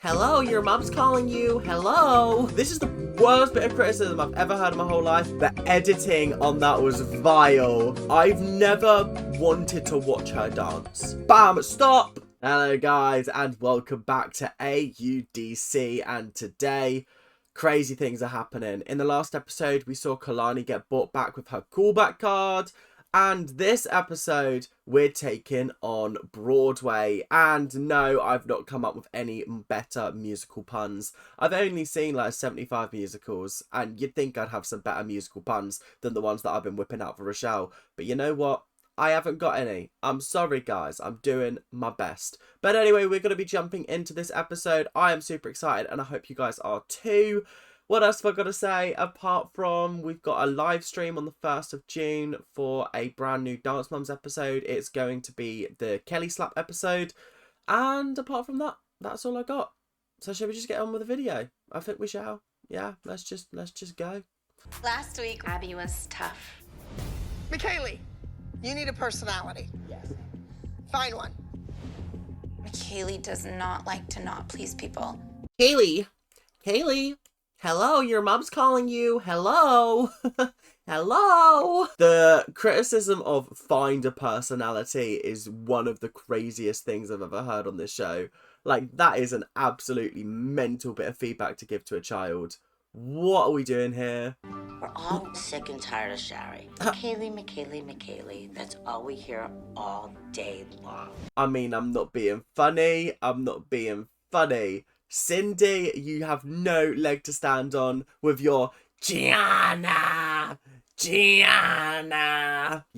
Hello, your mom's calling you. Hello. This is the worst bit of criticism I've ever heard in my whole life. The editing on that was vile. I've never wanted to watch her dance. Bam, stop. Hello guys, and welcome back to AUDC, and today crazy things are happening. In the last episode, we saw Kalani get brought back with her callback card. And this episode, we're taking on Broadway. And no, I've not come up with any better musical puns. I've only seen like 75 musicals, and you'd think I'd have some better musical puns than the ones that I've been whipping out for Rochelle. But you know what? I haven't got any. I'm sorry, guys. I'm doing my best. But anyway, we're going to be jumping into this episode. I am super excited, and I hope you guys are too. What else have I got to say? Apart from we've got a live stream on the 1st of June for a brand new Dance Mums episode. It's going to be the Kelly Slap episode. And apart from that, that's all I got. So shall we just get on with the video? I think we shall. Yeah, let's just go. Last week, Abby was tough. McKaylee, you need a personality. Yes. Find one. Kaylee does not like to not please people. Kaylee. Hello, your mom's calling you. Hello. Hello. The criticism of find a personality is one of the craziest things I've ever heard on this show. Like, that is an absolutely mental bit of feedback to give to a child. What are we doing here? We're all sick and tired of Shari. McKaylee. That's all we hear all day long. I mean, I'm not being funny. Cindy, you have no leg to stand on with your Gianna. You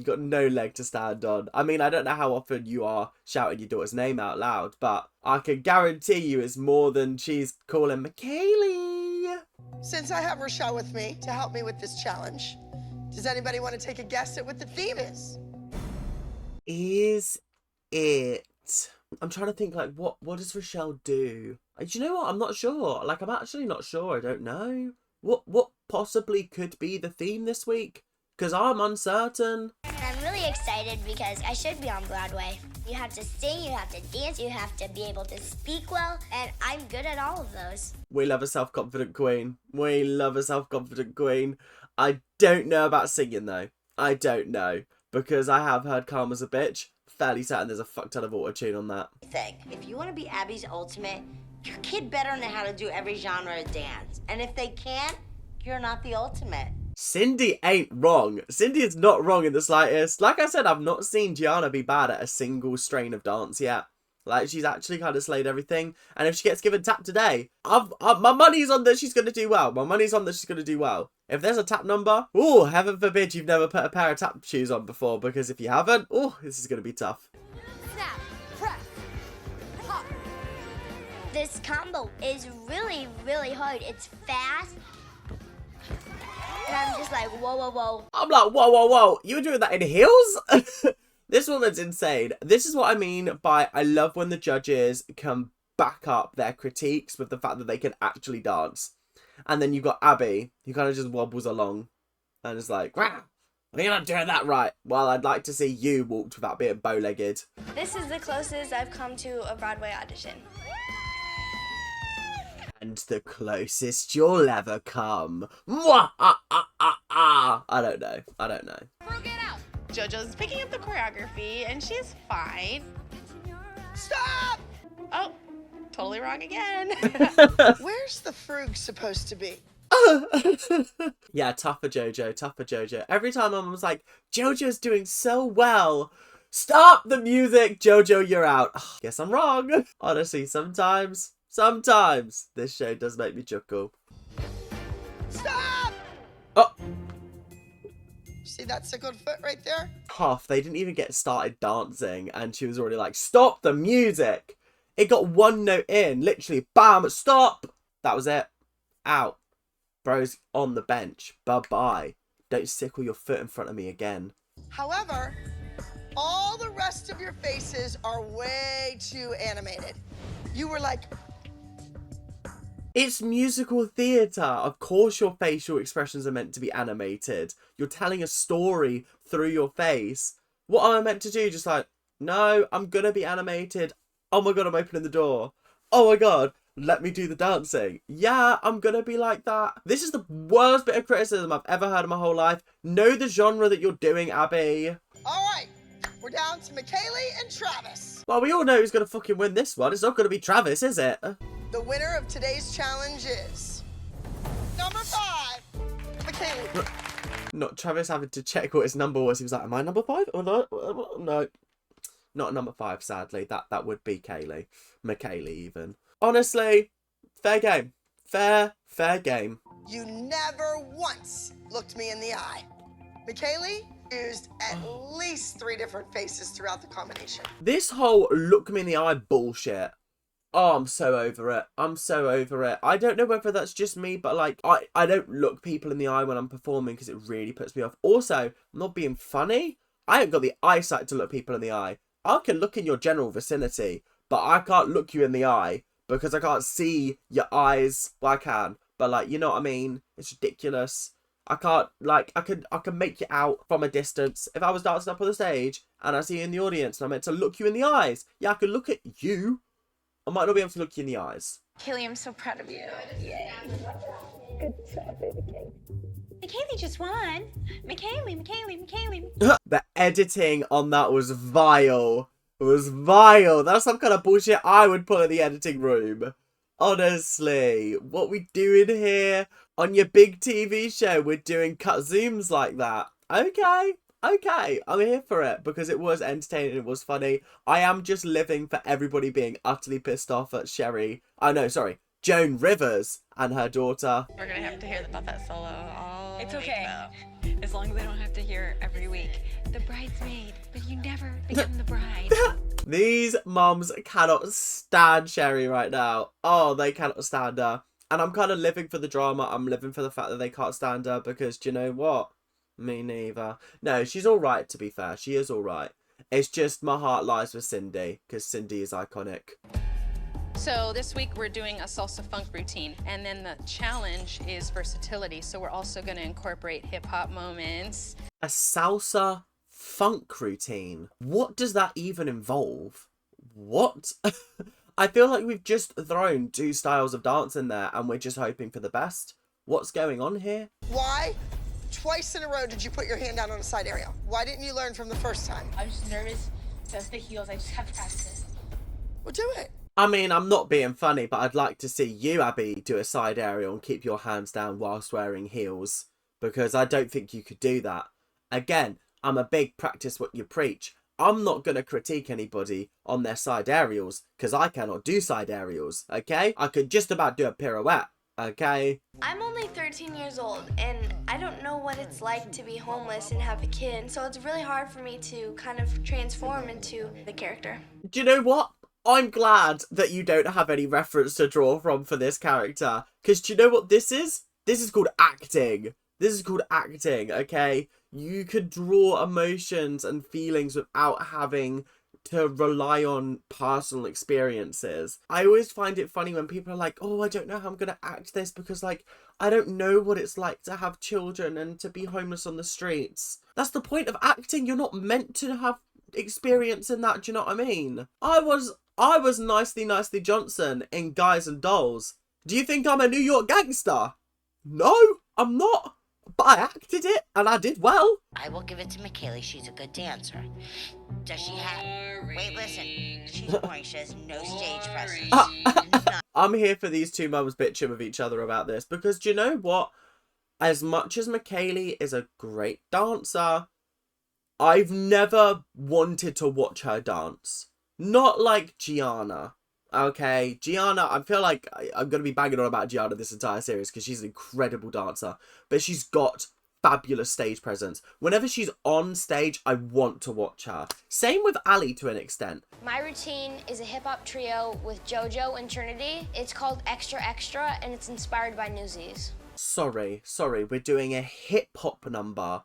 got no leg to stand on. I mean, I don't know how often you are shouting your daughter's name out loud, but I can guarantee you it's more than she's calling McKaylee. Since I have Rochelle with me to help me with this challenge, does anybody want to take a guess at what the theme is? Is it? I'm trying to think, like, what does Rochelle do? Do you know what? I'm not sure. Like, I'm actually not sure. I don't know. What possibly could be the theme this week? Because I'm uncertain. I'm really excited because I should be on Broadway. You have to sing, you have to dance, you have to be able to speak well, and I'm good at all of those. We love a self-confident queen. I don't know about singing, though. I don't know. Because I have heard Karma's a bitch. Fairly certain there's a fuck ton of auto-tune on that. If you want to be Abby's ultimate, your kid better know how to do every genre of dance. And if they can't, you're not the ultimate. Cindy ain't wrong. Cindy is not wrong in the slightest. Like I said, I've not seen Gianna be bad at a single strain of dance yet. Like, she's actually kind of slayed everything. And if she gets given tap today, my money's on that she's going to do well. If there's a tap number, oh, heaven forbid you've never put a pair of tap shoes on before. Because if you haven't, oh, this is going to be tough. Snap, press, pop. This combo is really, really hard. It's fast. And I'm just like, whoa. I'm like, whoa. You were doing that in heels? This woman's insane. This is what I mean by I love when the judges can back up their critiques with the fact that they can actually dance. And then you've got Abby, who kind of just wobbles along and is like, "Rah, you're not doing that right." Well, I'd like to see you walked without being bow-legged. This is the closest I've come to a Broadway audition. And the closest you'll ever come. Mwah, I don't know. JoJo's picking up the choreography, and she's fine. Stop! Oh, totally wrong again. Where's the frug supposed to be? Yeah, tougher JoJo. Every time my mum's like, JoJo's doing so well. Stop the music, JoJo, you're out. Guess I'm wrong. Honestly, sometimes this show does make me chuckle. Stop! Oh. See that sickled foot right there? Tough. They didn't even get started dancing and she was already like, stop the music. It got one note in, literally, bam, stop. That was it. Out. Bro's on the bench. Bye-bye. Don't sickle your foot in front of me again. However, all the rest of your faces are way too animated. You were like... It's musical theatre. Of course your facial expressions are meant to be animated. You're telling a story through your face. What am I meant to do? Just like, no, I'm gonna be animated. Oh my god, I'm opening the door. Oh my god, let me do the dancing. Yeah, I'm gonna be like that. This is the worst bit of criticism I've ever heard in my whole life. Know the genre that you're doing, Abby. All right, we're down to McKaylee and Travis. Well, we all know who's gonna fucking win this one. It's not gonna be Travis, is it? The winner of today's challenge is number 5, McKaylee. Not Travis having to check what his number was. He was like, am I number 5 or no? No, not number 5, sadly. That would be Kaylee. McKaylee, even. Honestly, fair game. Fair game. You never once looked me in the eye. McKaylee used at least 3 different faces throughout the combination. This whole look me in the eye bullshit. Oh, I'm so over it. I'm so over it. I don't know whether that's just me, but like, I don't look people in the eye when I'm performing because it really puts me off. Also, I'm not being funny. I ain't got the eyesight to look people in the eye. I can look in your general vicinity, but I can't look you in the eye because I can't see your eyes. Well, I can, but like, you know what I mean? It's ridiculous. I can't, like, I can make it out from a distance. If I was dancing up on the stage and I see you in the audience and I'm meant to look you in the eyes, yeah, I could look at you. I might not be able to look you in the eyes. Kaylee, I'm so proud of you. Yay. McKaylee just won. McKaylee. The editing on that was vile. It was vile. That's some kind of bullshit I would put in the editing room. Honestly, what we doing here? On your big TV show, we're doing cut zooms like that. Okay, I'm here for it because it was entertaining, it was funny. I am just living for everybody being utterly pissed off at Joan Rivers and her daughter. We're gonna have to hear about that solo all It's week, okay. though. As long as I don't have to hear it every week. The bridesmaid, but you never become the bride. These mums cannot stand Sherry right now. Oh, they cannot stand her. And I'm kind of living for the drama. I'm living for the fact that they can't stand her because, do you know what? Me neither. No, she's all right, to be fair. She is all right. It's just my heart lies with Cindy because Cindy is iconic. So this week we're doing a salsa funk routine, and then the challenge is versatility. So we're also going to incorporate hip hop moments. A salsa funk routine. What does that even involve? What? I feel like we've just thrown 2 styles of dance in there and we're just hoping for the best. What's going on here? Why? Twice in a row did you put your hand down on a side area? Why didn't you learn from the first time? I'm just nervous. That's the heels. I just have to practice. Well, do it. I mean, I'm not being funny, but I'd like to see you, Abby, do a side aerial and keep your hands down whilst wearing heels. Because I don't think you could do that. Again, I'm a big practice what you preach. I'm not going to critique anybody on their side aerials because I cannot do side aerials, okay? I could just about do a pirouette, okay? I'm only 13 years old, and I don't know what it's like to be homeless and have a kid, so it's really hard for me to kind of transform into the character. Do you know what? I'm glad that you don't have any reference to draw from for this character. Because do you know what this is? This is called acting. This is called acting, okay? You could draw emotions and feelings without having to rely on personal experiences. I always find it funny when people are like, oh, I don't know how I'm going to act this because, like, I don't know what it's like to have children and to be homeless on the streets. That's the point of acting. You're not meant to have experience in that, do you know what I mean? I was nicely Johnson in Guys and Dolls. Do you think I'm a New York gangster? No, I'm not. But I acted it, and I did well. I will give it to McKaylee. She's a good dancer. Does she have... Wait, listen. She's boring. She has no stage presence. I'm here for these 2 mums bitching with each other about this, because do you know what? As much as McKaylee is a great dancer, I've never wanted to watch her dance. Not like Gianna. Okay, Gianna, I feel like I'm going to be banging on about Gianna this entire series because she's an incredible dancer. But she's got fabulous stage presence. Whenever she's on stage, I want to watch her. Same with Ali to an extent. My routine is a hip-hop trio with JoJo and Trinity. It's called Extra Extra, and it's inspired by Newsies. Sorry, we're doing a hip-hop number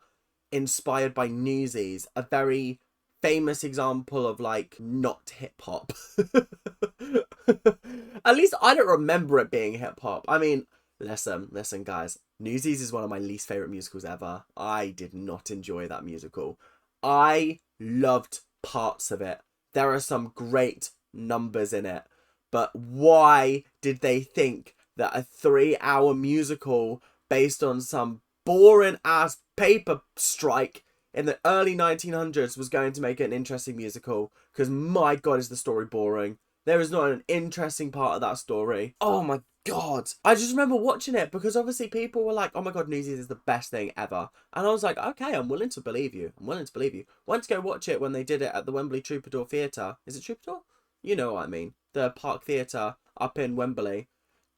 inspired by Newsies. A very famous example of, like, not hip-hop. At least I don't remember it being hip-hop. I mean, listen, guys. Newsies is one of my least favourite musicals ever. I did not enjoy that musical. I loved parts of it. There are some great numbers in it. But why did they think that a 3-hour musical based on some boring ass paper strike in the early 1900s was going to make it an interesting musical? Because my God, is the story boring. There is not an interesting part of that story. Oh my God. I just remember watching it because obviously people were like, oh my God, Newsies is the best thing ever. And I was like, okay, I'm willing to believe you. I'm willing to believe you. Went to go watch it when they did it at the Wembley Troubadour Theatre. Is it Troubadour? You know what I mean. The Park Theatre up in Wembley.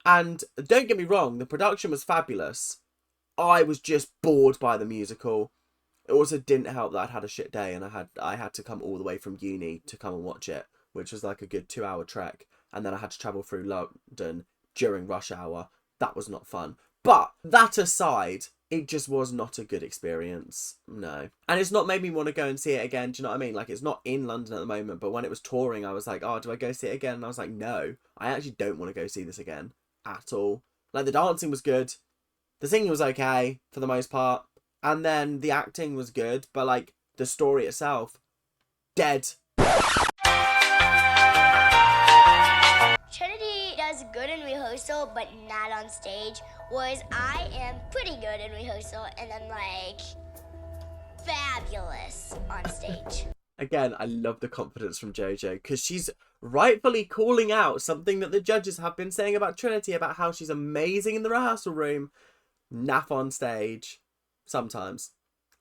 And don't get me wrong, the production was fabulous. I was just bored by the musical. It also didn't help that I'd had a shit day and I had to come all the way from uni to come and watch it, which was like a good 2-hour trek. And then I had to travel through London during rush hour. That was not fun. But that aside, it just was not a good experience. No. And it's not made me want to go and see it again. Do you know what I mean? Like, it's not in London at the moment, but when it was touring, I was like, oh, do I go see it again? And I was like, no, I actually don't want to go see this again at all. Like, the dancing was good. The singing was okay for the most part. And then the acting was good, but like the story itself, dead. Trinity does good in rehearsal, but not on stage. Whereas I am pretty good in rehearsal, and I'm like fabulous on stage. Again, I love the confidence from JoJo because she's rightfully calling out something that the judges have been saying about Trinity, about how she's amazing in the rehearsal room, naff on stage. Sometimes.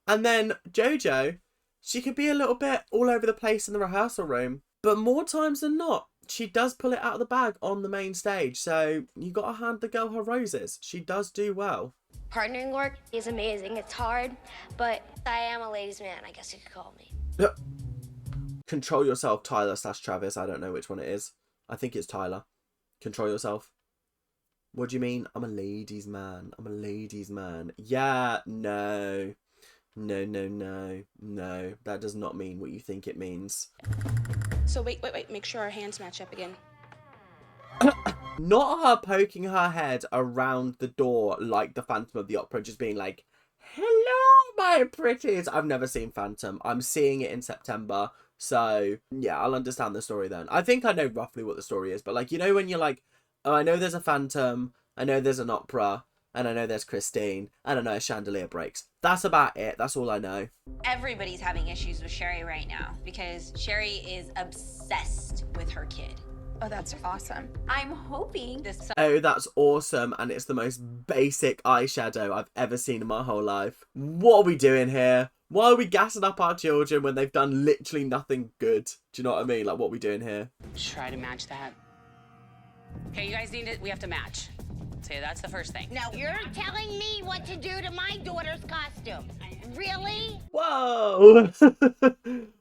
And then JoJo, she could be a little bit all over the place in the rehearsal room, but more times than not, she does pull it out of the bag on the main stage. So you got to hand the girl her roses. She does do well. Partnering work is amazing. It's hard, but I am a ladies' man, I guess you could call me. Control yourself, Tyler/Travis. I don't know which one it is. I think it's Tyler. Control yourself. What do you mean? I'm a ladies' man. I'm a ladies' man. Yeah, no. No. That does not mean what you think it means. So wait. Make sure our hands match up again. Not her poking her head around the door like the Phantom of the Opera, just being like, hello, my pretties. I've never seen Phantom. I'm seeing it in September. So, yeah, I'll understand the story then. I think I know roughly what the story is. But, like, you know when you're like, oh, I know there's a phantom, I know there's an opera, and I know there's Christine, and I know a chandelier breaks. That's about it. That's all I know. Everybody's having issues with Sherry right now because Sherry is obsessed with her kid. Oh, that's awesome. I'm hoping this. Oh, that's awesome, and it's the most basic eyeshadow I've ever seen in my whole life. What are we doing here? Why are we gassing up our children when they've done literally nothing good? Do you know what I mean? Like, what are we doing here? Try to match that. Okay, you guys we have to match. So that's the first thing. Now, you're telling me what to do to my daughter's costume. Really? Whoa.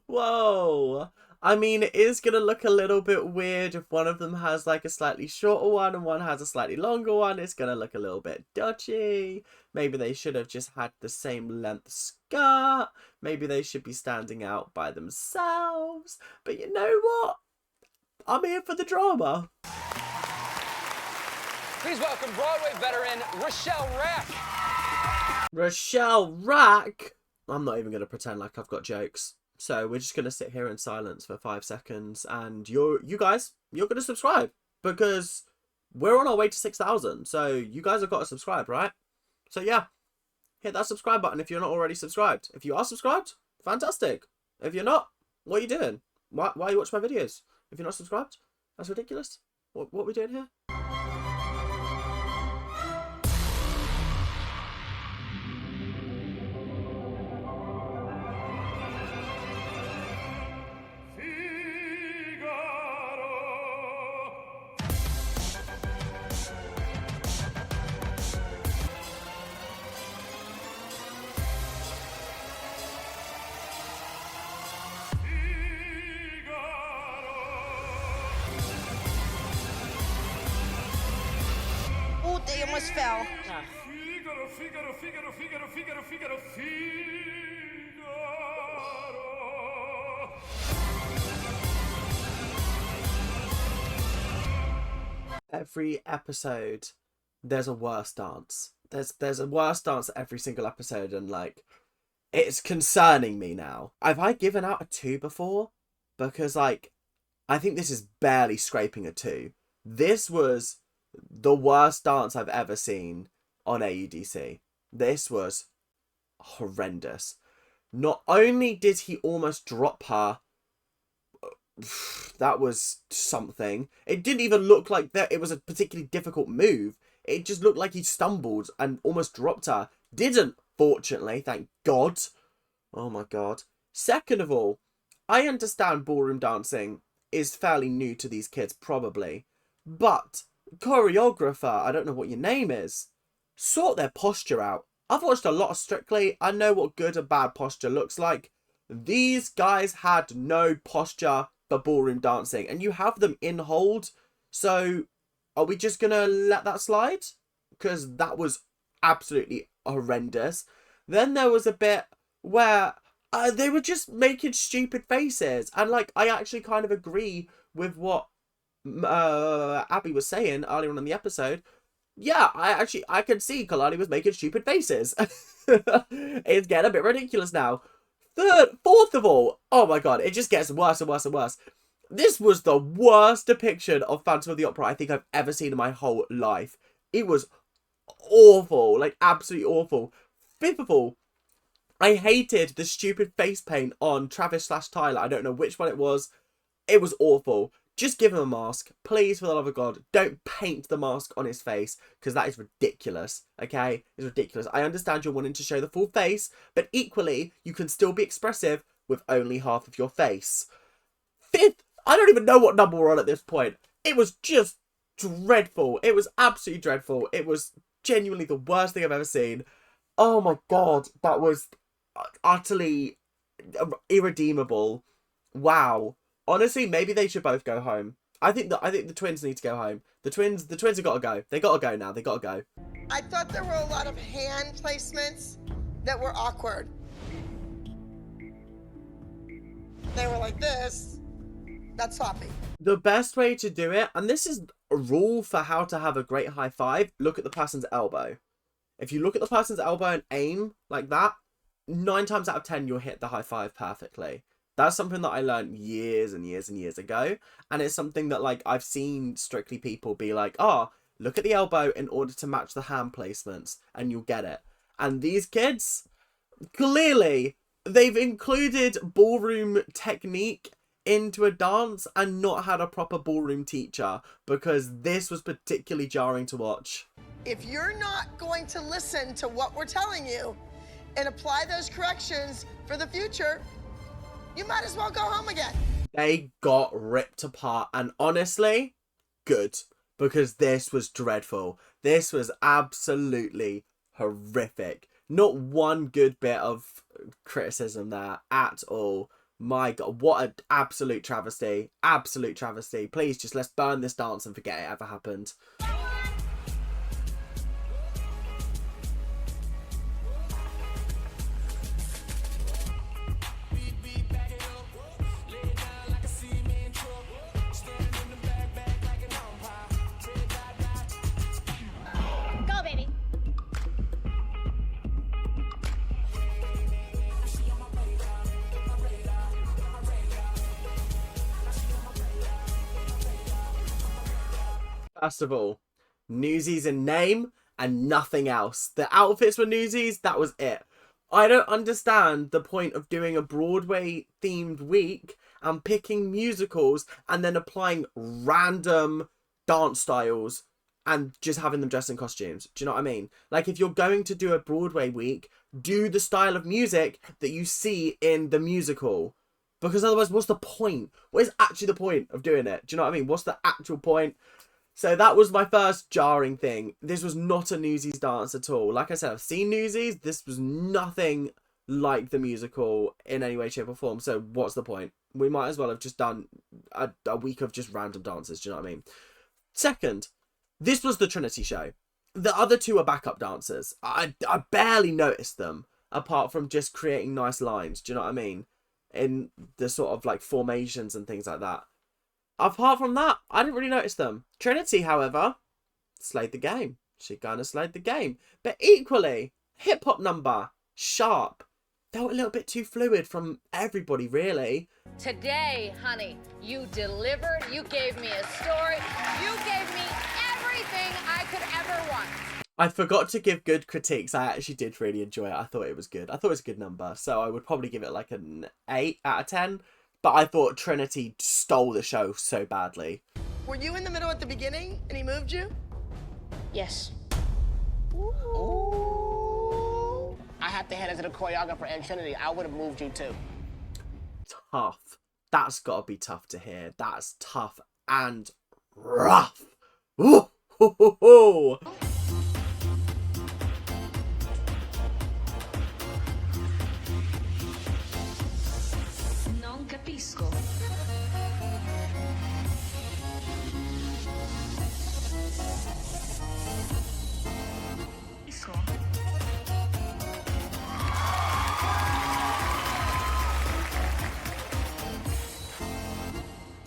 Whoa. I mean, it is going to look a little bit weird if one of them has like a slightly shorter one and one has a slightly longer one. It's going to look a little bit dodgy. Maybe they should have just had the same length skirt. Maybe they should be standing out by themselves. But you know what? I'm here for the drama. Please welcome Broadway veteran Rochelle Rack. Rochelle Rack? I'm not even going to pretend like I've got jokes. So we're just going to sit here in silence for 5 seconds. And you guys, you're going to subscribe. Because we're on our way to 6,000. So you guys have got to subscribe, right? So yeah, hit that subscribe button if you're not already subscribed. If you are subscribed, fantastic. If you're not, what are you doing? Why are you watching my videos? If you're not subscribed, that's ridiculous. What are we doing here? Oh, they almost fell. Every episode, there's a worse dance. There's a worse dance every single episode, and like, it's concerning me now. Have I given out a 2 before? Because like, I think this is barely scraping a 2. This was the worst dance I've ever seen on AUDC. This was horrendous. Not only did he almost drop her, that was something. It didn't even look like that it was a particularly difficult move. It just looked like he stumbled and almost dropped her. Didn't, fortunately, thank God. Oh my God. Second of all, I understand ballroom dancing is fairly new to these kids, probably. But choreographer, I don't know what your name is, sort their posture out. I've watched a lot of Strictly. I know what good and bad posture looks like. These guys had no posture for ballroom dancing, and you have them in hold. So are we just gonna let that slide? Because that was absolutely horrendous. Then there was a bit where they were just making stupid faces, and like I actually kind of agree with what Abby was saying earlier on in the episode. Yeah, I could see Kalani was making stupid faces. It's getting a bit ridiculous now. Fourth of all, oh my God, it just gets worse and worse and worse. This was the worst depiction of Phantom of the Opera I think I've ever seen in my whole life. It was awful, like absolutely awful. Fifth of all, I hated the stupid face paint on Travis/Tyler. I don't know which one it was. It was awful. Just give him a mask. Please, for the love of God, don't paint the mask on his face, because that is ridiculous, okay? It's ridiculous. I understand you're wanting to show the full face, but equally, you can still be expressive with only half of your face. Fifth, I don't even know what number we're on at this point. It was just dreadful. It was absolutely dreadful. It was genuinely the worst thing I've ever seen. Oh my God, that was utterly irredeemable. Wow. Honestly, maybe they should both go home. I think the twins need to go home. The twins have got to go. They got to go now. They got to go. I thought there were a lot of hand placements that were awkward. They were like this. That's sloppy. The best way to do it, and this is a rule for how to have a great high five, look at the person's elbow. If you look at the person's elbow and aim like that, 9 times out of 10 you'll hit the high five perfectly. That's something that I learned years and years and years ago. And it's something that, like, I've seen Strictly people be like, oh, look at the elbow in order to match the hand placements, and you'll get it. And these kids, clearly, they've included ballroom technique into a dance and not had a proper ballroom teacher, because this was particularly jarring to watch. If you're not going to listen to what we're telling you and apply those corrections for the future, you might as well go home again. They got ripped apart, and honestly, good, because this was dreadful. This was absolutely horrific. Not one good bit of criticism there at all. My God, what an absolute travesty. Absolute travesty. Please just let's burn this dance and forget it ever happened. First of all, Newsies in name and nothing else. The outfits were Newsies, that was it. I don't understand the point of doing a Broadway themed week and picking musicals and then applying random dance styles and just having them dressed in costumes. Do you know what I mean? Like, if you're going to do a Broadway week, do the style of music that you see in the musical. Because otherwise, what's the point? What is actually the point of doing it? Do you know what I mean? What's the actual point? So that was my first jarring thing. This was not a Newsies dance at all. Like I said, I've seen Newsies. This was nothing like the musical in any way, shape or form. So what's the point? We might as well have just done a week of just random dances. Do you know what I mean? Second, this was the Trinity show. The other two are backup dancers. I barely noticed them, apart from just creating nice lines. Do you know what I mean? In the sort of like formations and things like that. Apart from that, I didn't really notice them. Trinity, however, slayed the game. She kind of slayed the game. But equally, hip-hop number, sharp, felt a little bit too fluid from everybody, really. Today, honey, you delivered. You gave me a story. You gave me everything I could ever want. I forgot to give good critiques. I actually did really enjoy it. I thought it was good. I thought it was a good number. So I would probably give it like an 8 out of 10. But I thought Trinity stole the show so badly. Were you in the middle at the beginning and he moved you? Yes. Ooh. I have to head into the choreographer and Trinity. I would have moved you too. Tough. That's got to be tough to hear. That's tough and rough. Ooh. Ho, ho, ho. Non capisco.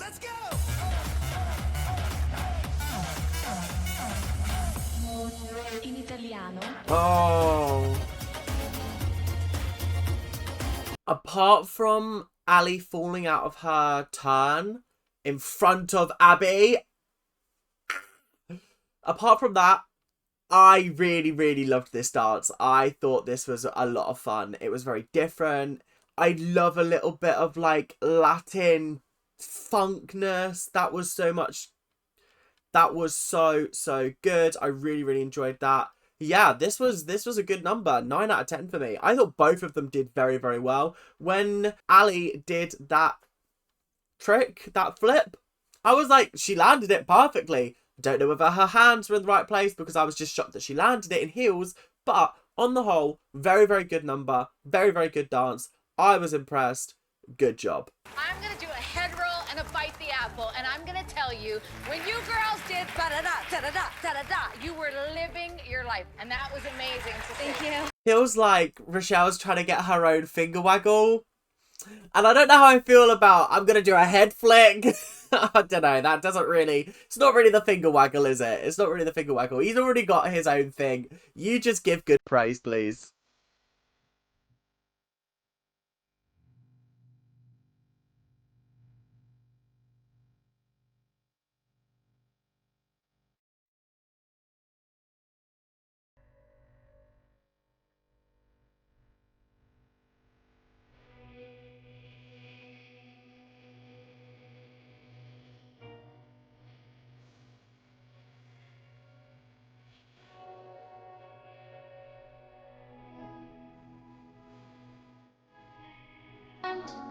Let's go! In italiano. Oh. Apart from Ali falling out of her turn in front of Abby, apart from that, I really, really loved this dance. I thought this was a lot of fun. It was very different. I love a little bit of like Latin funkness. That was so much. That was so good. I really, really enjoyed that. Yeah, this was a good number. 9 out of 10 for me. I thought both of them did very, very well. When Ali did that trick, that flip, I was like, she landed it perfectly. Don't know whether her hands were in the right place because I was just shocked that she landed it in heels. But on the whole, very, very good number. Very, very good dance. I was impressed. Good job. I'm going to do a head roll and a bite the apple. And I'm going to tell you, when you girls did da-da-da, da-da-da, da-da-da, you were living your life. And that was amazing. So thank you. Feels like Rochelle's trying to get her own finger waggle. And I don't know how I feel about, I'm going to do a head flick. I don't know, that doesn't really, it's not really the finger waggle, is it? It's not really the finger waggle. He's already got his own thing. You just give good praise, please.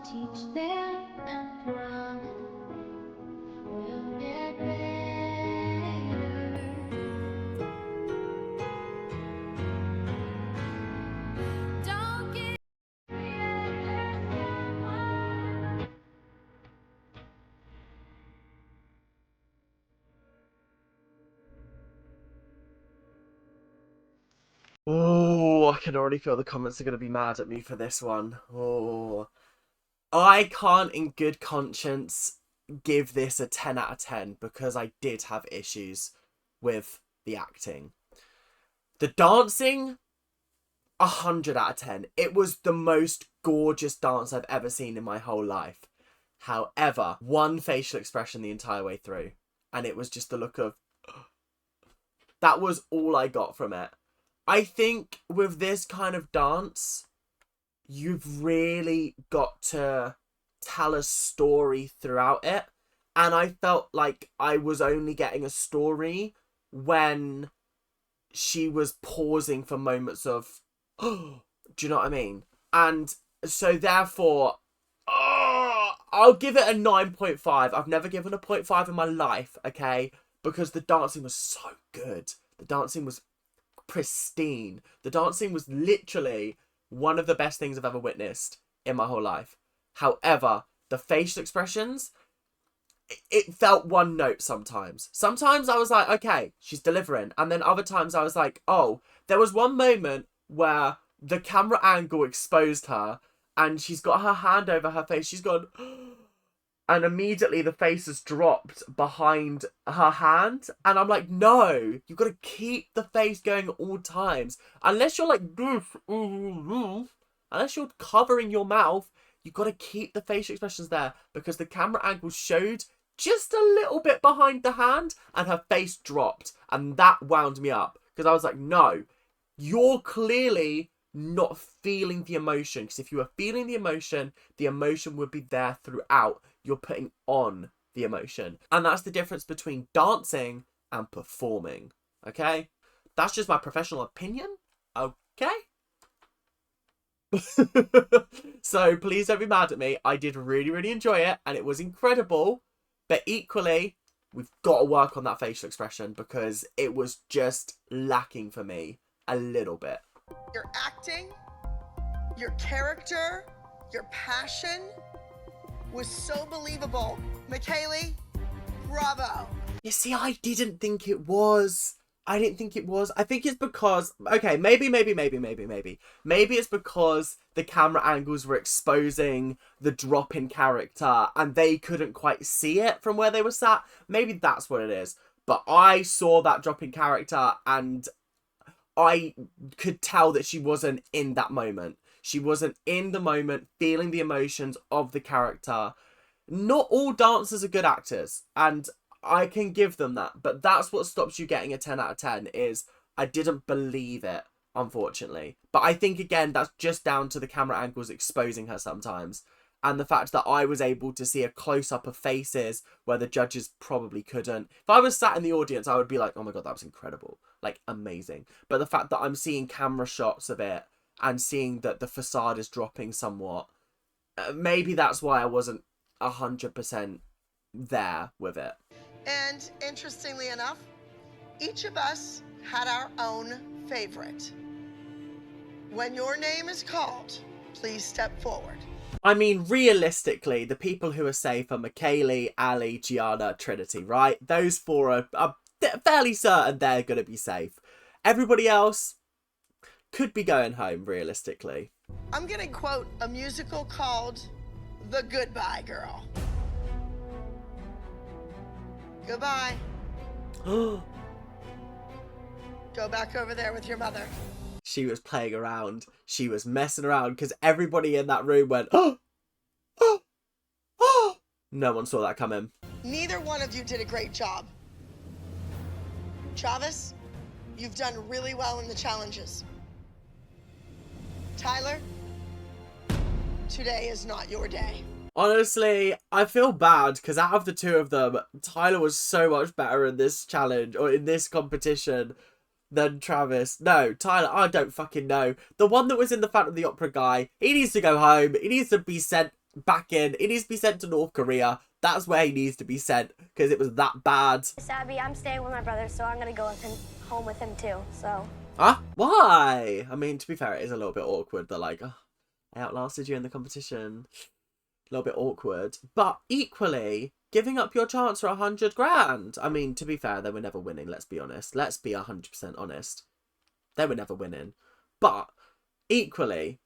Teach them we'll get better. Don't get Oh, I can already feel the comments are going to be mad at me for this one. Oh. I can't in good conscience give this a 10 out of 10 because I did have issues with the acting. The dancing, 100 out of 10. It was the most gorgeous dance I've ever seen in my whole life. However, one facial expression the entire way through. And it was just the look of... That was all I got from it. I think with this kind of dance, you've really got to tell a story throughout it. And I felt like I was only getting a story when she was pausing for moments of, oh, do you know what I mean? And so therefore, I'll give it a 9.5. I've never given a 0.5 in my life, okay? Because the dancing was so good. The dancing was pristine. The dancing was literally one of the best things I've ever witnessed in my whole life. However, the facial expressions, it felt one note sometimes. Sometimes I was like, okay, she's delivering. And then other times I was like, oh, there was one moment where the camera angle exposed her and she's got her hand over her face. She's gone, and immediately the face has dropped behind her hand. And I'm like, no, you've got to keep the face going at all times. Unless you're like, unless you're covering your mouth, you've got to keep the facial expressions there, because the camera angle showed just a little bit behind the hand and her face dropped, and that wound me up, because I was like, no, you're clearly not feeling the emotion, because if you were feeling the emotion would be there throughout. You're putting on the emotion, and that's the difference between dancing and performing. Okay, that's just my professional opinion. Okay. So please don't be mad at me. I did really enjoy it, and it was incredible, but equally we've got to work on that facial expression, because it was just lacking for me a little bit. Your acting, your character, your passion was so believable. McKaylee, bravo. You see, I didn't think it was. I didn't think it was. I think it's because, okay, maybe it's because the camera angles were exposing the drop in character and they couldn't quite see it from where they were sat. Maybe that's what it is. But I saw that drop in character and I could tell that she wasn't in that moment. She wasn't in the moment, feeling the emotions of the character. Not all dancers are good actors, and I can give them that, but that's what stops you getting a 10 out of 10, is I didn't believe it, unfortunately. But I think, again, that's just down to the camera angles exposing her sometimes, and the fact that I was able to see a close-up of faces where the judges probably couldn't. If I was sat in the audience, I would be like, oh my god, that was incredible, like, amazing. But the fact that I'm seeing camera shots of it and seeing that the facade is dropping somewhat, maybe that's why I wasn't 100% there with it. And interestingly enough, each of us had our own favorite. When your name is called, please step forward. I mean, realistically, the people who are safe are McKaylee, Ali, Gianna, Trinity, right? Those four are fairly certain they're going to be safe. Everybody else could be going home, realistically. I'm going to quote a musical called The Goodbye Girl. Goodbye. Go back over there with your mother. She was playing around. She was messing around because everybody in that room went, oh, oh, oh. No one saw that coming. Neither one of you did a great job. Travis, you've done really well in the challenges. Tyler, today is not your day. Honestly, I feel bad because out of the two of them, Tyler was so much better in this challenge or in this competition than Travis. No, Tyler, I don't fucking know. The one that was in the Phantom of the Opera guy, he needs to go home. He needs to be sent back in. He needs to be sent to North Korea. That's where he needs to be sent because it was that bad. Sabby, I'm staying with my brother, so I'm gonna go with him home with him too. So. Huh? Why? I mean, to be fair, it is a little bit awkward that like, oh, I outlasted you in the competition. A little bit awkward, but equally giving up your chance for 100 grand. I mean, to be fair, they were never winning. Let's be honest. Let's be 100% honest. They were never winning, but equally,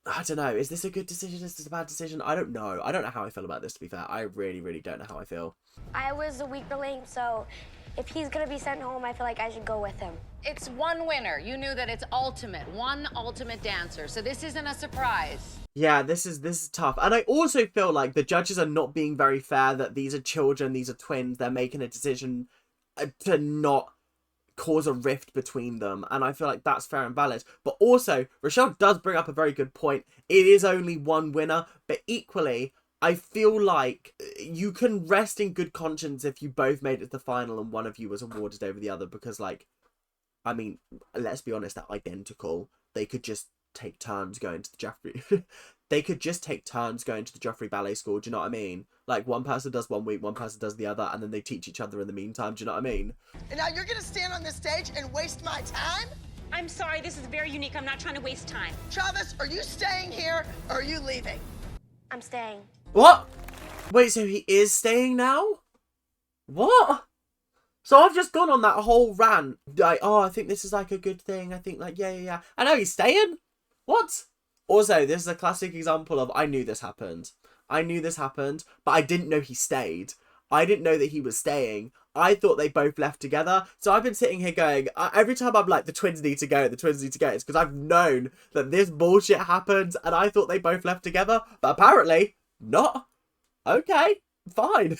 I don't know. Is this a good decision? Is this a bad decision? I don't know. I don't know how I feel about this, to be fair. I really don't know how I feel. I was a weaker link, so if he's gonna be sent home, I feel like I should go with him. It's one winner. You knew that it's ultimate. One ultimate dancer. So this isn't a surprise. Yeah, this is tough. And I also feel like the judges are not being very fair, that these are children, these are twins. They're making a decision to not cause a rift between them. And I feel like that's fair and valid. But also, Rochelle does bring up a very good point. It is only one winner, but equally, I feel like you can rest in good conscience if you both made it to the final and one of you was awarded over the other, because, like, I mean, let's be honest, they're identical. They could just take turns going to the Joffrey. They could just take turns going to the Joffrey Ballet School. Do you know what I mean? Like, one person does one week, one person does the other, and then they teach each other in the meantime. Do you know what I mean? And now you're gonna stand on this stage and waste my time? I'm sorry, this is very unique. I'm not trying to waste time. Travis, are you staying here or are you leaving? I'm staying. What? Wait, so he is staying now? What? So I've just gone on that whole rant. Like, oh, I think this is like a good thing. I think like, yeah. I know he's staying. What? Also, this is a classic example of I knew this happened. I knew this happened, but I didn't know he stayed. I didn't know that he was staying. I thought they both left together. So I've been sitting here going, every time I'm like, the twins need to go, the twins need to go, it's because I've known that this bullshit happened and I thought they both left together. But apparently, not. Okay, fine.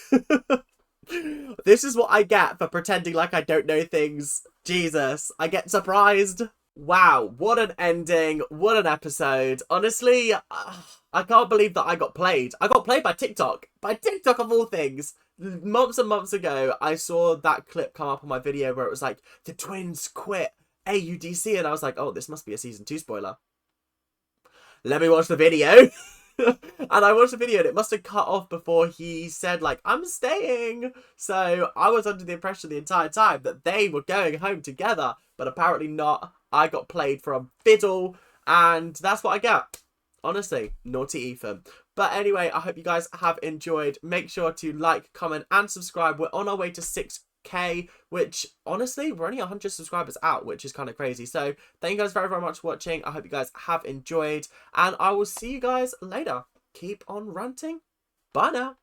This is what I get for pretending like I don't know things. Jesus, I get surprised. Wow, what an ending. What an episode. Honestly, I can't believe that I got played. I got played by TikTok. By TikTok of all things. Months and months ago, I saw that clip come up on my video where it was like, the twins quit AUDC. And I was like, oh, this must be a season 2 spoiler. Let me watch the video. And I watched the video and it must have cut off before he said, like, I'm staying. So I was under the impression the entire time that they were going home together. But apparently not. I got played for a fiddle. And that's what I get. Honestly, naughty Ethan. But anyway, I hope you guys have enjoyed. Make sure to like, comment, and subscribe. We're on our way to 6K, which honestly, we're only 100 subscribers out, which is kind of crazy. So thank you guys very, very much for watching. I hope you guys have enjoyed. And I will see you guys later. Keep on ranting. Bye now.